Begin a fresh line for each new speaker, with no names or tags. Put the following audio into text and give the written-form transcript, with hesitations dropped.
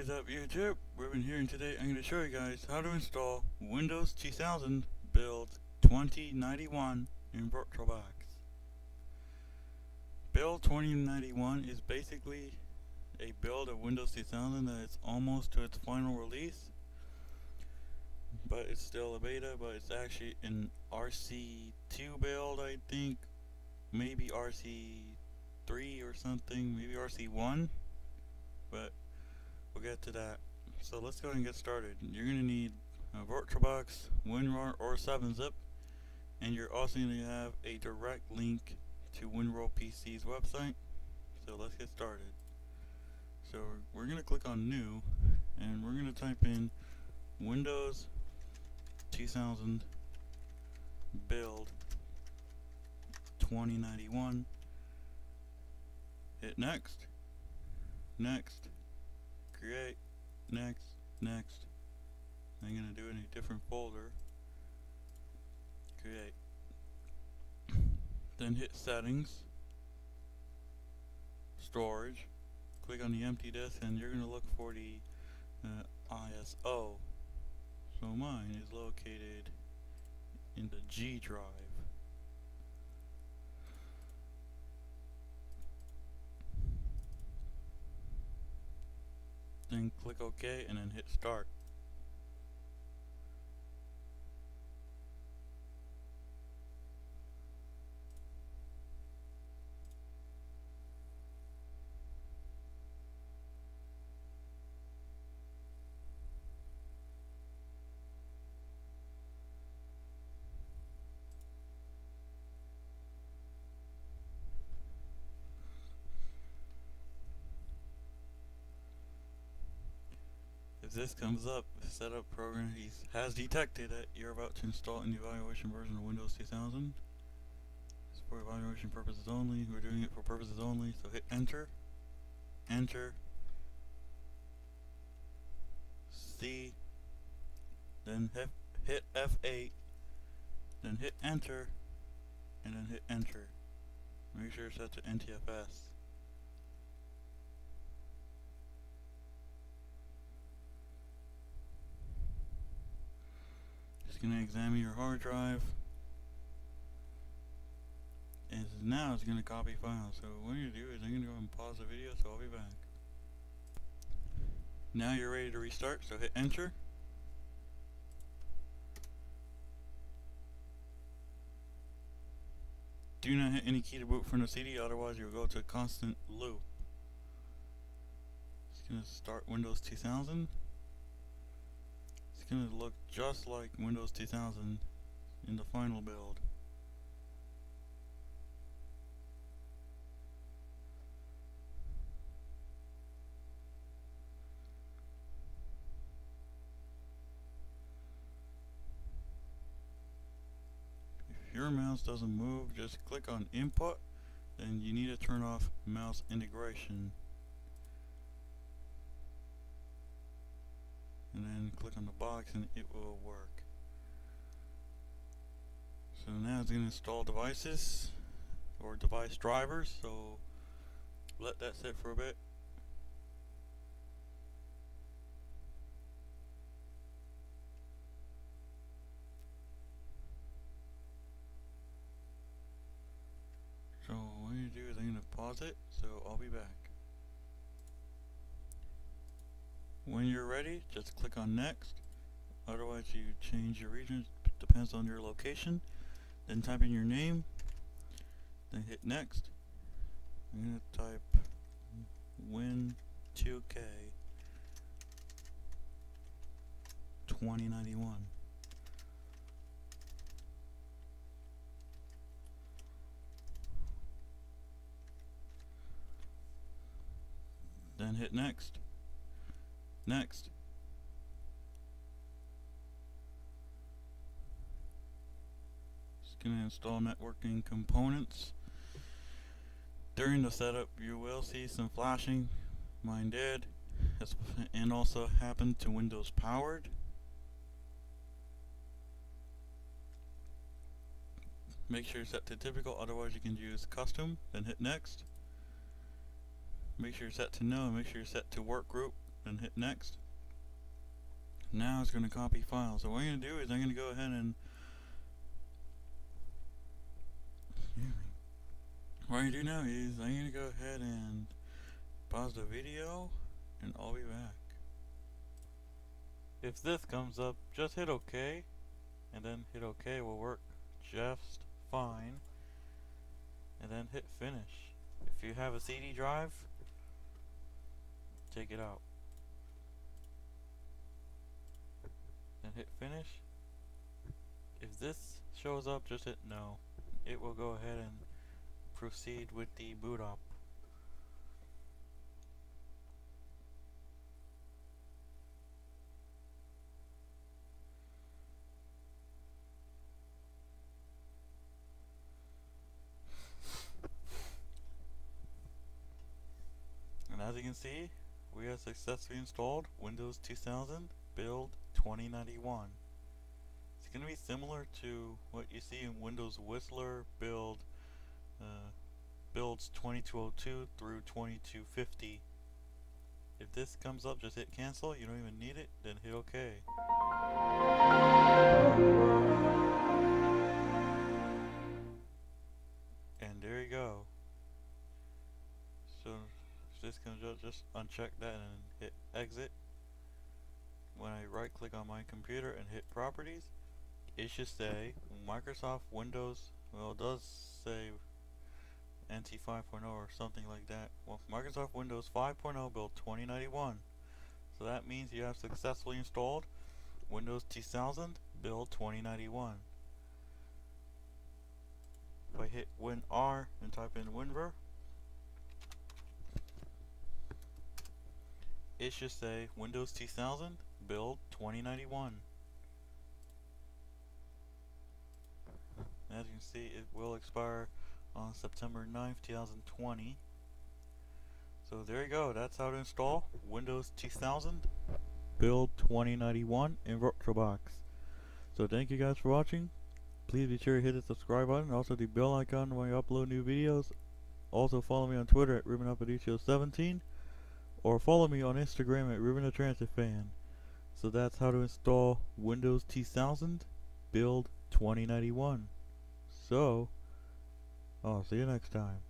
What is up, YouTube? Ruben here, and today I'm going to show you guys how to install Windows 2000 build 2091 in VirtualBox. Build 2091 is basically a build of Windows 2000 that is almost to its final release, but it's still a beta. But it's actually an RC2 build, I think, maybe RC3 or something, maybe RC1, but we'll get to that. So let's go ahead and get started. You're going to need a VirtualBox, WinRAR, or 7-zip, and you're also going to have a direct link to WinRAR PC's website. So let's get started. So we're going to click on New, and we're going to type in Windows 2000 Build 2091. Hit Next, Next, Create, Next, Next. I'm going to do it in a different folder. Create. Then hit Settings, Storage. Click on the empty disk, and you're going to look for the ISO. So mine is located in the G drive. Then click OK and then hit Start. If this comes up, setup program has detected that you're about to install an evaluation version of Windows 2000. It's for evaluation purposes only. We're doing it for purposes only. So hit Enter, Enter, C, then hit F8, then hit Enter, and then hit Enter. Make sure it's set to NTFS. It's going to examine your hard drive, and now it's going to copy files. So what you do is I'm going to go and pause the video, so I'll be back. Now you're ready to restart, so hit Enter. Do not hit any key to boot from the CD, otherwise you'll go to a constant loop. It's going to start Windows 2000. It's going to look just like Windows 2000 in the final build. If your mouse doesn't move, just click on Input, then you need to turn off mouse integration. And then click on the box and it will work. So now it's going to install devices or device drivers, so let that sit for a bit. So what you do is I'm going to pause it, so I'll be back. When you're ready, just click on Next. Otherwise you change your region, depends on your location. Then type in your name, then hit Next. I'm going to type Win2K 2091. Then hit Next. Next. It's going to install networking components. During the setup you will see some flashing. Mine did. And also happened to Windows Powered. Make sure it's set to typical, otherwise you can use custom, then hit Next. Make sure you're set to no, and make sure you're set to work group, then hit next. Now it's going to copy files. So what I'm going to do is I'm going to go ahead and what I'm going to do now is I'm going to go ahead and pause the video and I'll be back. If this comes up, just hit OK, and then hit OK will work just fine, and then hit finish. If you have a CD drive, take it out, then hit finish. If this shows up, just hit no. It will go ahead and proceed with the boot up. And as you can see, we have successfully installed Windows 2000 build 2091. It's going to be similar to what you see in Windows Whistler builds 2202 through 2250. If this comes up, just hit cancel. You don't even need it, then hit OK. And there you go. So this comes up, just uncheck that and hit exit. When I right click on my computer and hit properties, it should say Microsoft Windows, well, it does say NT 5.0 or something like that. Well, Microsoft Windows 5.0 build 2091. So that means you have successfully installed Windows 2000 build 2091. If I hit WinRAR and type in WinRAR, it should say Windows 2000 build 2091. As you can see, it will expire on September 9th, 2020. So there you go. That's how to install Windows 2000 build 2091 in VirtualBox. So thank you guys for watching. Please be sure to hit the subscribe button, also the bell icon when I upload new videos. Also follow me on Twitter at RubenAparicio17, or follow me on Instagram at RubenTheTransitFan. So that's how to install Windows 2000 build 2091. So I'll see you next time.